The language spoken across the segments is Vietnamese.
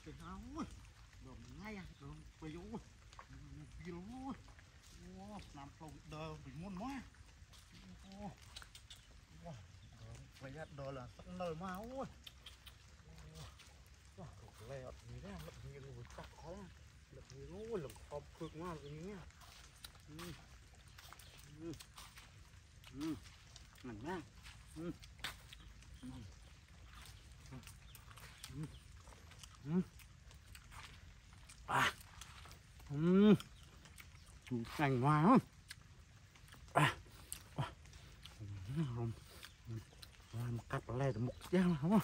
cái áo đồ ngay đồ bây giờ phi luôn làm phòng đờ bị muôn quá bây giờ đờ là sắp nở máu lẹ gì đó lập nhiều người chắc không lập nhiều lập hộp cực mà cái nhá nặng nha cành hoa không làm cắt lẹ được một dao không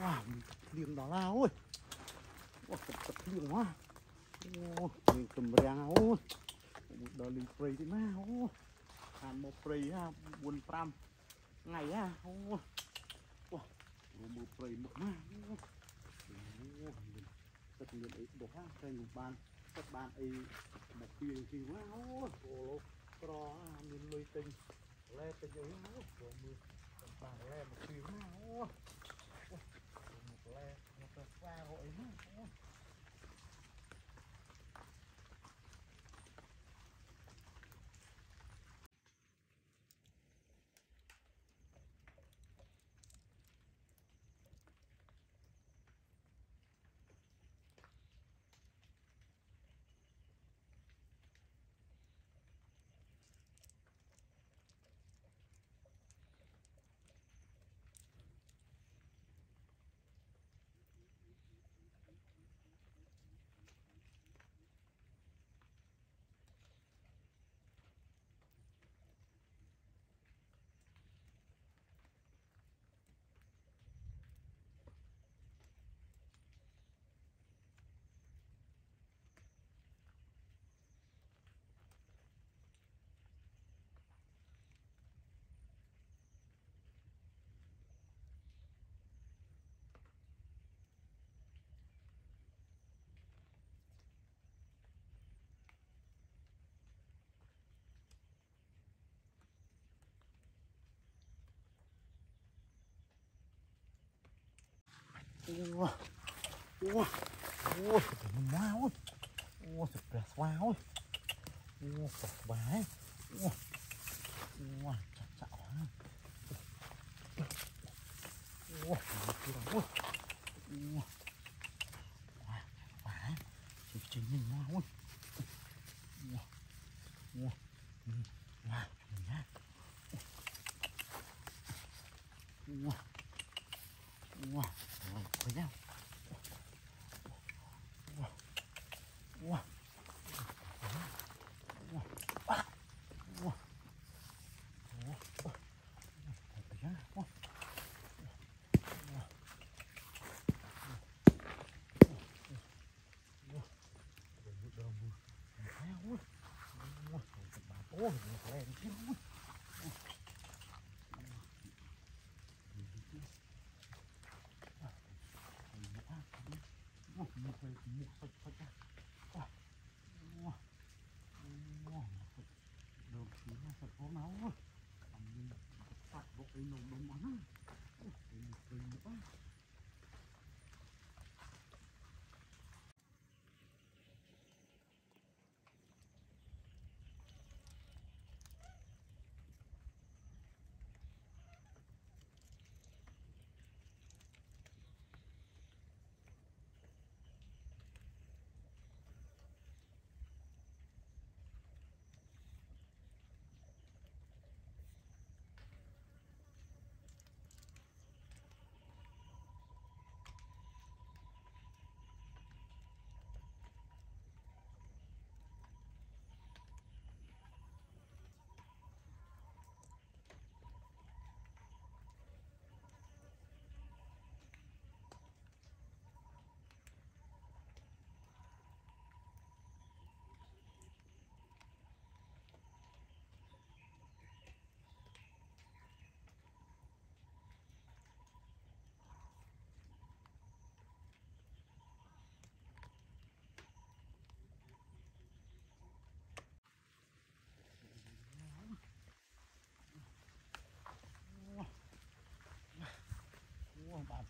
wow liền đó là ôi thật liền quá mình cầm rang ôi đợi liền free đi má ôi ăn một free ha buồn pram ngày á ôi một free một má tất nhiên ấy đồ ha cây một bàn các bạn ấy một phiền gì quá ôi pro mình lôi tinh le tinh ấy ôi mưa bàn le một phiền quá ôi một le một pha gọi ôi wow wow wow wow wow sụp wow wow sụp bái wow wow chặt chạo wow wow wow bái chỉ chính mình wow wow wow wow nhá wow wow với nhau wow được thì nó sẽ có máu sạch bộ cái nồng đông bắn nữa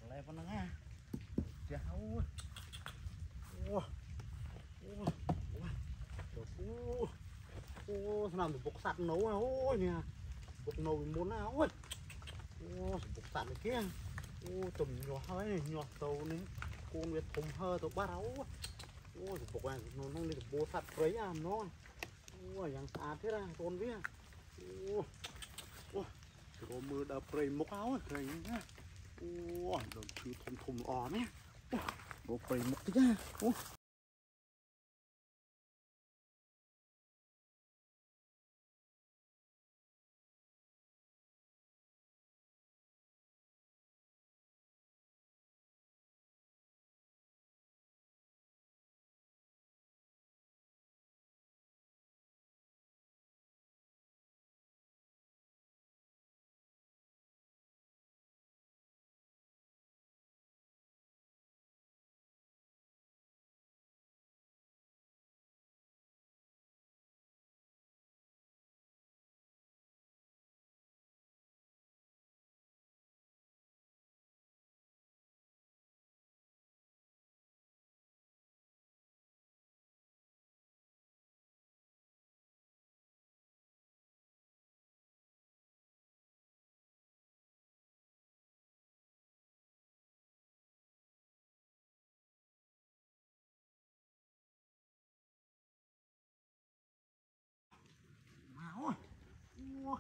lại con nghe cháu ô làm được bột sạt nấu à ôi nè bột nồi muốn nào ôi bột sạt này kia tùm nhỏ hơi này nhỏ tàu này con việt thùng hơi tàu ba áo bột này nó đi được bột sạt đấy à nó yang sạt thế ra con biết rồi mưa đập rầy mốc áo rầy nhá rồi chứ thùng ỏ nhé bộ rầy mốc thế nhá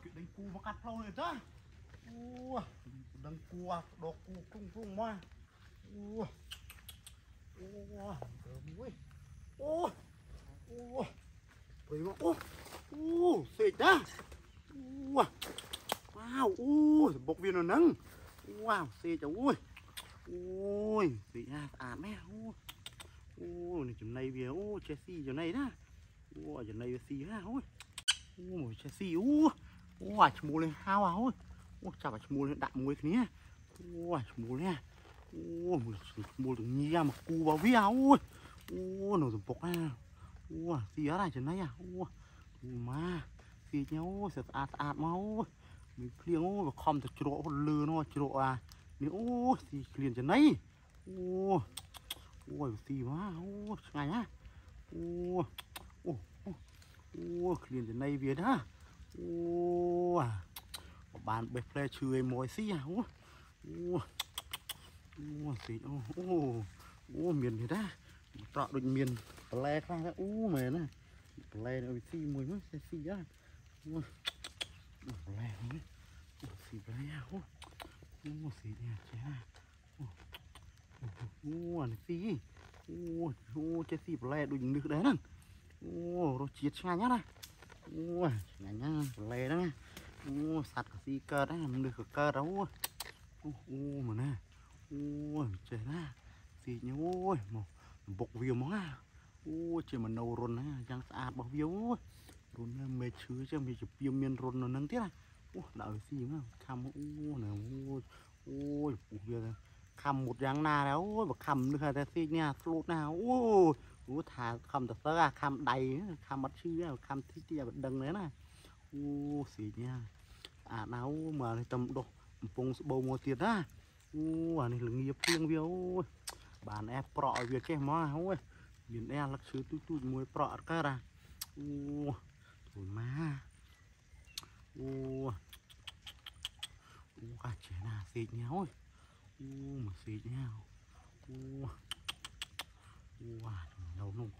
cái đánh cù mà cắt lâu này chứ đánh cua đồ cù cung mà xịt đó wow bột viên nó nắng wow xịt cháu ui xịt ra mẹ này chỗ này về Chelsea chỗ này đó chỗ này xì ha Chelsea chmú lên hao à chả phải chmú lên đạm muối cái này chmú lên chmú được nhia mà cu vào vía nó dùng bọc à xì ở đây chỗ này à mà xì nhau sạch máu mình liêng và không được chỗ lừa nó chỗ à nếu xì liền chỗ này xì quá ngày á liền chỗ này về đó bạn bếp lê chửi mồi xí à miền thì đã trọ được miền lê ra đó mày nè lê nó xí mùi nó sẽ xí á lê xí lê xí nè chế này xí chế xí lê đuổi được đấy nè rồi chiết ngay nhá này ngay nhá lê đó nha sạt cái xí cơ đấy mình được cơ đâu mà nè trời nè xí nhá một bột viều món à chỉ mà nấu rôn á chẳng sạch bao viều rôn mệt chứ chứ mình chụp viêm miên rôn nó nâng tiếc này đợi xí mà khăm này viều khăm một giang na đó và khăm nữa là xí nha lột nào thả khăm thật ra khăm đầy khăm bắt chứ khăm thích thì đằng đấy này xí nha nào mà tầm độ bông bầu một tiền á này là nghiệp riêng viêu bạn em prọ việc cái mà miền em lắc chứa tui mùi prọ cái ra thôi má cả trẻ nào xịt nhau mà xịt nhau đâu nung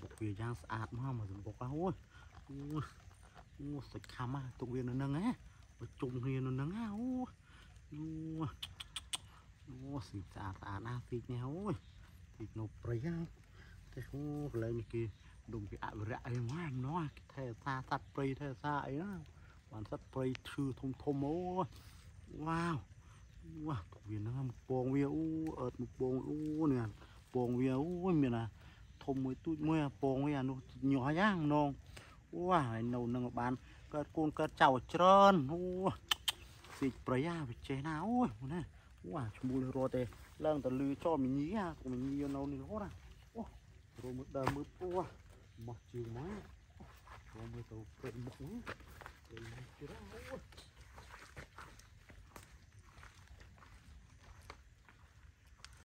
bột về giang sạch mà dùng bột áo sạch khăm à tụng viên nó nâng á trùng hiền nó nâng á xịt sạch xịt nhau thịt nó bấy á thế không lấy những cái đùng cái ạ rạ ấy mà nó cái xa sắt bấy thế xa ấy đó bản sắt bấy thư thông wow tụng viên nó một bông viêu một bông nè bông viêu miền à thông mới tụi mới bông viêu nó nhỏ nhang non nấu nâng bán cất con cất chảo trơn xịt bấy à phải chế nào nè chmú lên rồi thế lần tao lư cho mình nhí à mình nhí nấu nên hốt à rồi một đợt một mặc chiều má rồi mới tao phải một nữa